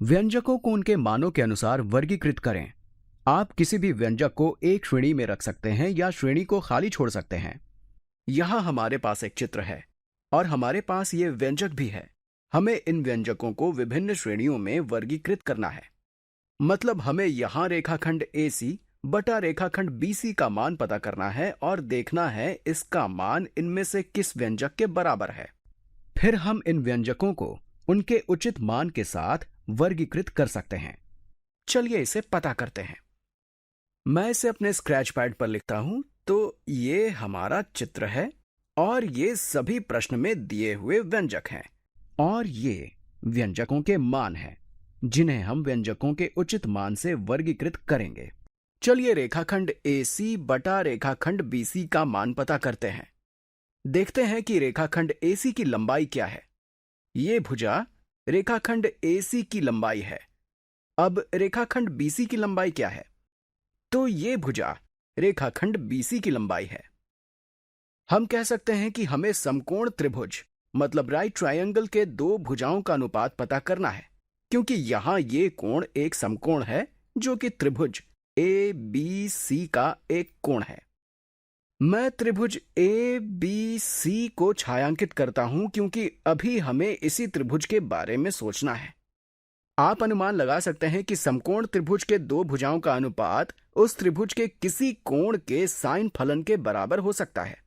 व्यंजकों को उनके मानों के अनुसार वर्गीकृत करें। आप किसी भी व्यंजक को एक श्रेणी में रख सकते हैं या श्रेणी को खाली छोड़ सकते हैं। यहाँ हमारे पास एक चित्र है और हमारे पास ये व्यंजक भी है। हमें इन व्यंजकों को विभिन्न श्रेणियों में वर्गीकृत करना है। मतलब हमें यहाँ रेखाखंड AC बटा रेखाखंड BC का मान पता करना है और देखना है इसका मान इनमें से किस व्यंजक के बराबर है। फिर हम इन व्यंजकों को उनके उचित मान के साथ वर्गीकृत कर सकते हैं। चलिए इसे पता करते हैं। मैं इसे अपने स्क्रैच पैड पर लिखता हूं। तो ये हमारा चित्र है और ये सभी प्रश्न में दिए हुए व्यंजक हैं और ये व्यंजकों के मान हैं जिन्हें हम व्यंजकों के उचित मान से वर्गीकृत करेंगे। चलिए रेखाखंड AC बटा रेखाखंड BC का मान पता करते हैं। देखते हैं कि रेखाखंड AC की लंबाई क्या है। ये भुजा रेखाखंड AC की लंबाई है। अब रेखाखंड BC की लंबाई क्या है? तो ये भुजा रेखाखंड BC की लंबाई है। हम कह सकते हैं कि हमें समकोण त्रिभुज मतलब राइट ट्रायंगल के दो भुजाओं का अनुपात पता करना है, क्योंकि यहां ये कोण एक समकोण है जो कि त्रिभुज ABC का एक कोण है। मैं त्रिभुज ABC को छायांकित करता हूं क्योंकि अभी हमें इसी त्रिभुज के बारे में सोचना है। आप अनुमान लगा सकते हैं कि समकोण त्रिभुज के दो भुजाओं का अनुपात उस त्रिभुज के किसी कोण के साइन फलन के बराबर हो सकता है।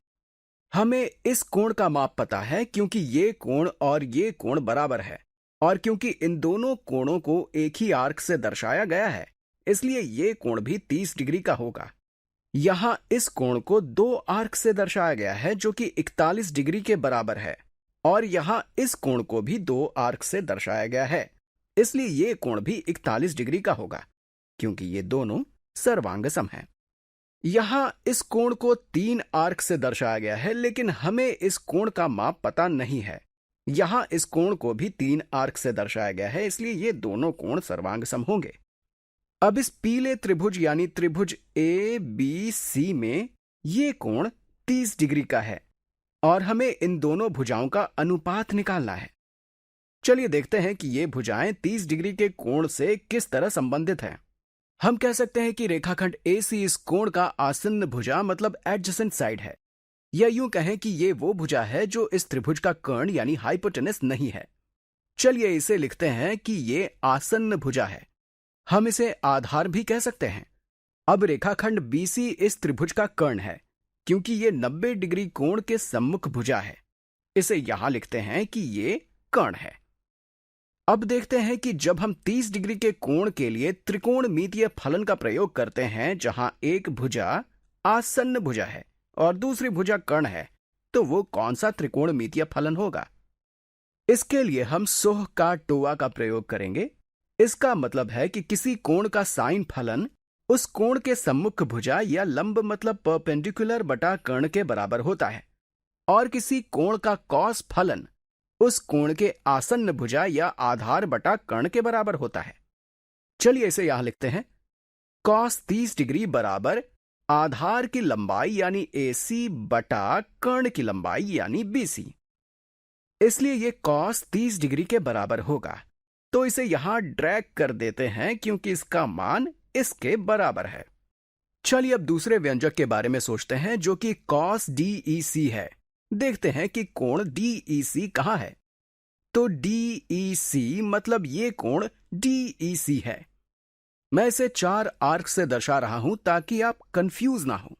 हमें इस कोण का माप पता है क्योंकि ये कोण और ये कोण बराबर है और क्योंकि इन दोनों कोणों को एक ही आर्क से दर्शाया गया है, इसलिए ये कोण भी 30 डिग्री का होगा। यहां इस कोण को दो आर्क से दर्शाया गया है जो कि 41 डिग्री के बराबर है और यहां इस कोण को भी दो आर्क से दर्शाया गया है, इसलिए ये कोण भी 41 डिग्री का होगा क्योंकि ये दोनों सर्वांगसम हैं। यहां इस कोण को 3 आर्क से दर्शाया गया है, लेकिन हमें इस कोण का माप पता नहीं है। यहां इस कोण को भी 3 आर्क से दर्शाया गया है, इसलिए ये दोनों कोण सर्वांगसम होंगे। अब इस पीले त्रिभुज यानी त्रिभुज ABC में ये कोण 30 डिग्री का है और हमें इन दोनों भुजाओं का अनुपात निकालना है। चलिए देखते हैं कि ये भुजाएं 30 डिग्री के कोण से किस तरह संबंधित हैं। हम कह सकते हैं कि रेखाखंड AC इस कोण का आसन्न भुजा मतलब एडजेसेंट साइड है, या यूं कहें कि ये वो भुजा है जो इस त्रिभुज का कर्ण यानी हाइपोटेनस नहीं है। चलिए इसे लिखते हैं कि ये आसन्न भुजा है। हम इसे आधार भी कह सकते हैं। अब रेखाखंड BC इस त्रिभुज का कर्ण है क्योंकि ये 90 डिग्री कोण के सम्मुख भुजा है। इसे यहां लिखते हैं कि ये कर्ण है। अब देखते हैं कि जब हम 30 डिग्री के कोण के लिए त्रिकोणमितीय फलन का प्रयोग करते हैं, जहां एक भुजा आसन्न भुजा है और दूसरी भुजा कर्ण है, तो वो कौन सा त्रिकोणमितीय फलन होगा? इसके लिए हम सोह-का-टोआ का प्रयोग करेंगे। इसका मतलब है कि किसी कोण का साइन फलन उस कोण के सम्मुख भुजा या लंब मतलब परपेंडिकुलर बटा कर्ण के बराबर होता है और किसी कोण का कॉस फलन उस कोण के आसन्न भुजा या आधार बटा कर्ण के बराबर होता है। चलिए इसे यहां लिखते हैं। कॉस 30 डिग्री बराबर आधार की लंबाई यानी AC बटा कर्ण की लंबाई यानी BC। इसलिए ये कॉस 30 डिग्री के बराबर होगा। तो इसे यहां ड्रैग कर देते हैं क्योंकि इसका मान इसके बराबर है। चलिए अब दूसरे व्यंजक के बारे में सोचते हैं जो कि कॉस DEC है। देखते हैं कि कोण DEC कहां है। तो DEC मतलब ये कोण DEC है। मैं इसे 4 आर्क से दर्शा रहा हूं ताकि आप कंफ्यूज ना हो।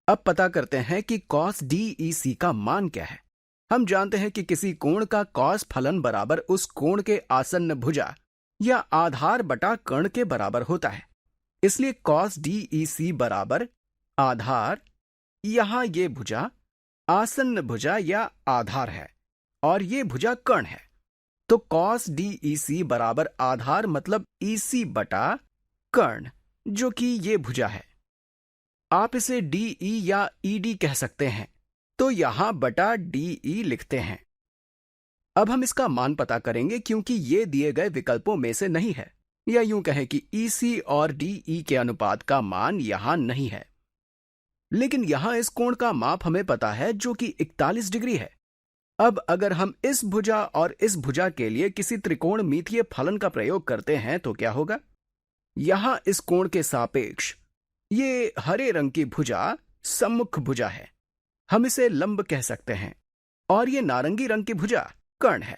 अब पता करते हैं कि कॉस DEC का मान क्या है। हम जानते हैं कि किसी कोण का कॉस फलन बराबर उस कोण के आसन्न भुजा या आधार बटा कर्ण के बराबर होता है। इसलिए कॉस DEC बराबर आधार, यहां ये भुजा आसन्न भुजा या आधार है और ये भुजा कर्ण है। तो कॉस DEC बराबर आधार मतलब EC बटा कर्ण, जो कि ये भुजा है। आप इसे DE या ED कह सकते हैं, तो यहां बटा DE लिखते हैं। अब हम इसका मान पता करेंगे क्योंकि ये दिए गए विकल्पों में से नहीं है, या यूं कहें कि EC और DE के अनुपात का मान यहां नहीं है। लेकिन यहां इस कोण का माप हमें पता है जो कि 41 डिग्री है। अब अगर हम इस भुजा और इस भुजा के लिए किसी त्रिकोणमितीय फलन का प्रयोग करते हैं तो क्या होगा? यहां इस कोण के सापेक्ष ये हरे रंग की भुजा सम्मुख भुजा है, हम इसे लंब कह सकते हैं, और ये नारंगी रंग की भुजा कर्ण है।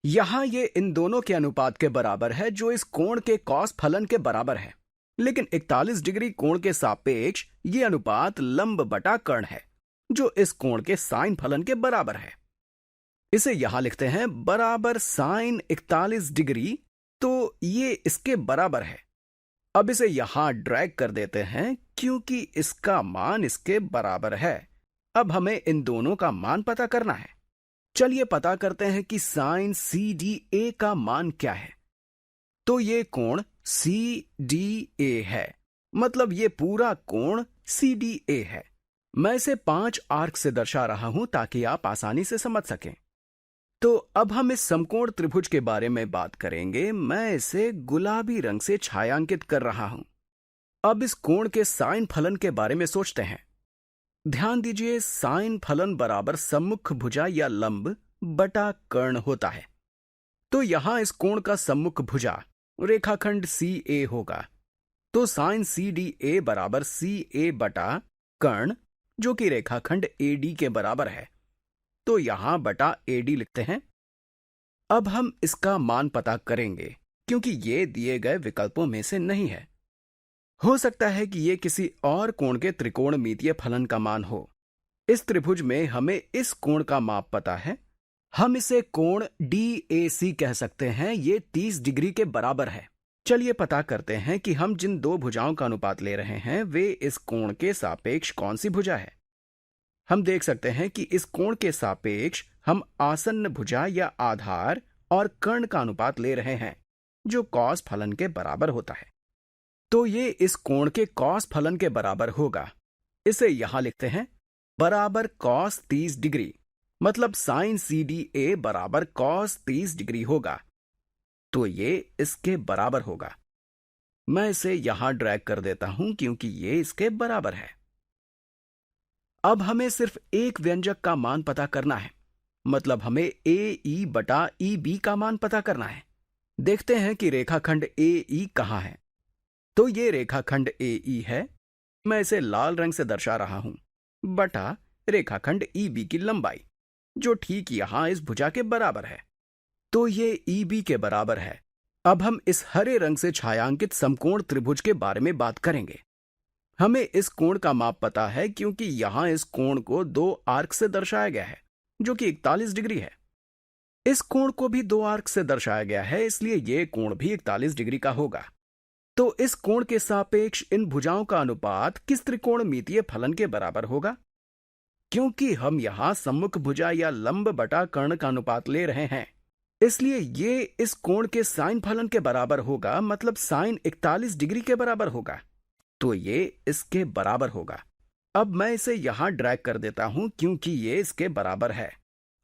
यहां ये इन दोनों के अनुपात के बराबर है जो इस कोण के कॉस फलन के बराबर है, लेकिन 41 डिग्री कोण के सापेक्ष ये अनुपात लंब बटा कर्ण है जो इस कोण के साइन फलन के बराबर है। इसे यहां लिखते हैं बराबर साइन 41 डिग्री, तो ये इसके बराबर है। अब इसे यहां ड्रैग कर देते हैं क्योंकि इसका मान इसके बराबर है। अब हमें इन दोनों का मान पता करना है। चलिए पता करते हैं कि साइन सी डी ए का मान क्या है। तो ये कोण सी डी ए है, मतलब ये पूरा कोण सी डी ए है। मैं इसे 5 आर्क से दर्शा रहा हूं ताकि आप आसानी से समझ सकें। तो अब हम इस समकोण त्रिभुज के बारे में बात करेंगे। मैं इसे गुलाबी रंग से छायांकित कर रहा हूं। अब इस कोण के साइन फलन के बारे में सोचते हैं। ध्यान दीजिए, साइन फलन बराबर सम्मुख भुजा या लंब बटा कर्ण होता है। तो यहां इस कोण का सम्मुख भुजा रेखाखंड सी ए होगा। तो साइन सी डी ए बराबर सी ए बटा कर्ण, जो कि रेखाखंड ए डी के बराबर है। तो यहां बटा ए डी लिखते हैं। अब हम इसका मान पता करेंगे क्योंकि ये दिए गए विकल्पों में से नहीं है। हो सकता है कि ये किसी और कोण के त्रिकोणमितीय फलन का मान हो। इस त्रिभुज में हमें इस कोण का माप पता है, हम इसे कोण DAC कह सकते हैं। ये 30 डिग्री के बराबर है। चलिए पता करते हैं कि हम जिन दो भुजाओं का अनुपात ले रहे हैं वे इस कोण के सापेक्ष कौन सी भुजा है। हम देख सकते हैं कि इस कोण के सापेक्ष हम आसन्न भुजा या आधार और कर्ण का अनुपात ले रहे हैं जो कॉस फलन के बराबर होता है। तो ये इस कोण के कॉस फलन के बराबर होगा। इसे यहां लिखते हैं बराबर कॉस 30 डिग्री, मतलब साइन सी डी ए बराबर कॉस 30 डिग्री होगा। तो ये इसके बराबर होगा। मैं इसे यहां ड्रैग कर देता हूं क्योंकि ये इसके बराबर है। अब हमें सिर्फ एक व्यंजक का मान पता करना है, मतलब हमें ए ई बटा ई बी का मान पता करना है। देखते हैं कि रेखाखंड ए ई कहां है। तो ये रेखाखंड ए ई है। मैं इसे लाल रंग से दर्शा रहा हूं, बटा रेखाखंड ई बी की लंबाई, जो ठीक यहां इस भुजा के बराबर है। तो ये ई बी के बराबर है। अब हम इस हरे रंग से छायांकित समकोण त्रिभुज के बारे में बात करेंगे। हमें इस कोण का माप पता है क्योंकि यहां इस कोण को 2 आर्क से दर्शाया गया है जो कि 41 डिग्री है। इस कोण को भी 2 आर्क से दर्शाया गया है, इसलिए यह कोण भी 41 डिग्री का होगा। तो इस कोण के सापेक्ष इन भुजाओं का अनुपात किस त्रिकोणमितीय फलन के बराबर होगा? क्योंकि हम यहां सम्मुख भुजा या लंब बटा कर्ण का अनुपात ले रहे हैं, इसलिए ये इस कोण के साइन फलन के बराबर होगा, मतलब साइन 41 डिग्री के बराबर होगा। तो ये इसके बराबर होगा। अब मैं इसे यहां ड्रैग कर देता हूं क्योंकि ये इसके बराबर है।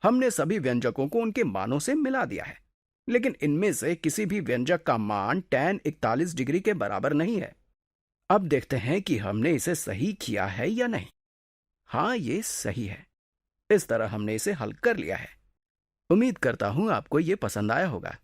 हमने सभी व्यंजकों को उनके मानों से मिला दिया है, लेकिन इनमें से किसी भी व्यंजक का मान tan 41 डिग्री के बराबर नहीं है। अब देखते हैं कि हमने इसे सही किया है या नहीं। हाँ, ये सही है। इस तरह हमने इसे हल कर लिया है। उम्मीद करता हूं आपको ये पसंद आया होगा।